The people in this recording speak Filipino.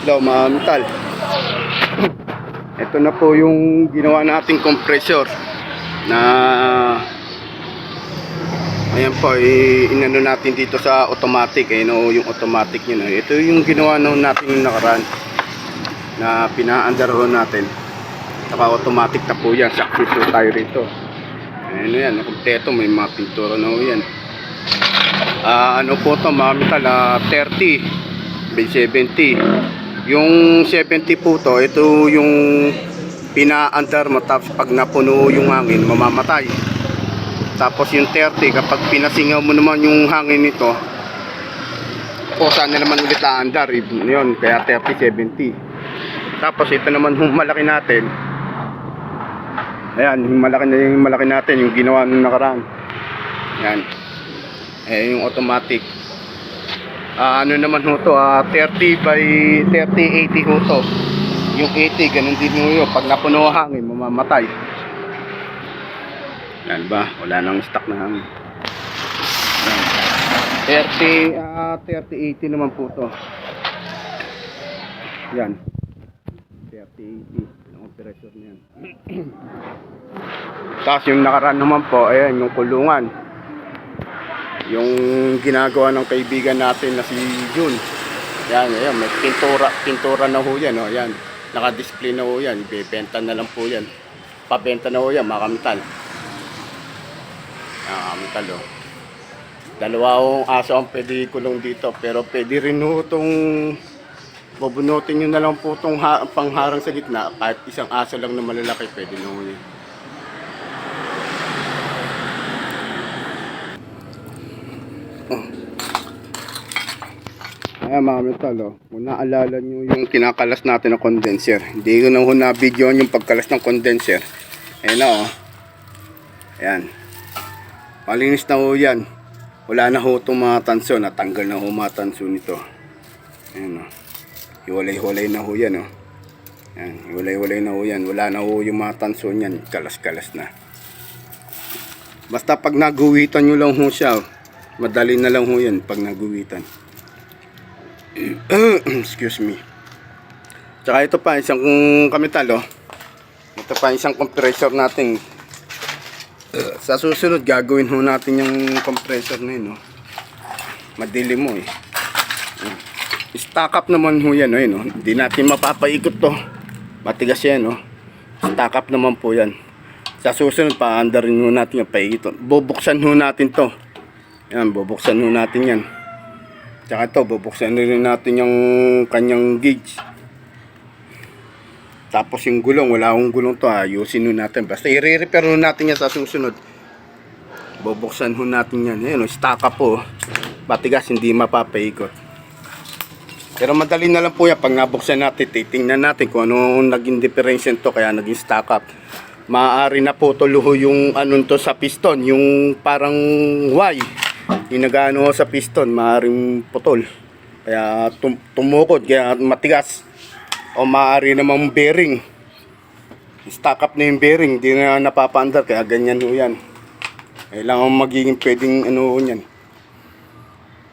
adlaw mga metal. Ito na po yung ginawa nating compressor na ayan po, inano natin dito sa automatic. Ayun yung automatic nyo na. Ito yung ginawa natin yung nakaraan na pina-under natin. Saka automatic na po yan. Success tayo rito. Ano yan, kompleto, may mga pintura na po yan. Ano po ito mga metal, 30 by 70. Yung 70 po to, ito yung pina-under mo, tapos pag napuno yung hangin mamamatay. Tapos yung 30, kapag pinasingaw mo naman yung hangin nito, o sana naman ulit a-under yun, kaya 30, 70. Tapos ito naman yung malaki natin, ayan, yung malaki natin, yung ginawa nung nakaraan. Ayan, yung automatic. Ano naman ho to, 30 by 30, 80 ho to. Yung 80, ganun din ho yun. Pag napuno ang hangin, mamamatay. Yan ba? Wala nang stock na hangin. 30, 80 naman po to. Yan. 30, 80. Ang operasyon niyan. Tapos yung nakaraan naman po, ayan, yung kulungan. Yung ginagawa ng kaibigan natin na si Jun. Yan, ayan, may pintura na ho yan, oh, yan. Naka-display na ho yan, ibebenta na lang po yan. Pabenta na ho yan, mga kamital. Kamital, oh. Dalawang aso ang pwede kulong dito, pero pwede rin ho itong bubunutin nyo na lang po itong pangharang sa gitna. Kahit isang aso lang na malalaki, pwede na ho yan. Ayan mga metal, oh. Kung naalala nyo yung kinakalas natin ng condenser, hindi ko na ho na-videoan yung pagkalas ng condenser. Ayan na, oh. Ayan, malinis na ho yan. Wala na ho itong mga tanso, natanggal na ho mga tanso nito. Ayan, oh. Hiwalay-hiwalay na ho yan, oh. Ayan, hiwalay-hiwalay na ho yan. Wala na ho yung mga tanso niyan, kalas-kalas na. Basta pag naguwitan nyo lang ho siya, madali na lang ho yan pag naguwitan. Excuse me. Tsaka ito pa isang kamital, oh. Ito pa isang compressor natin. Sa susunod gagawin ho natin yung compressor na yun, oh. Madilim mo, eh. Stack up naman ho yan, oh, yun, oh. Hindi natin mapapaikot to. Matigas yan, oh. Stack up naman po yan. Sa susunod pa-under ho natin yung paikot. Bubuksan ho natin to. Yan, bubuksan ho natin yan. Tsaka ito, bubuksan rin natin yung kanyang gauge. Tapos yung gulong, wala akong gulong to, ayusin ho natin. Basta i-repair ho natin yan sa susunod. Bubuksan ho natin yan. Ayan, stock up po. Matigas, hindi mapapaikot. Pero madali na lang po yan. Pag nabuksan natin, titingnan natin kung ano naging difference to, kaya naging stock up. Maaari na po tuluho yung anong to sa piston, yung parang Y. Yung nag-ano sa piston, maaaring putol. Kaya tumukod, kaya matigas. O maaari namang bearing. Stock up na yung bearing, hindi na napapandar, kaya ganyan ho yan. Kailangan magiging pwedeng ano yan.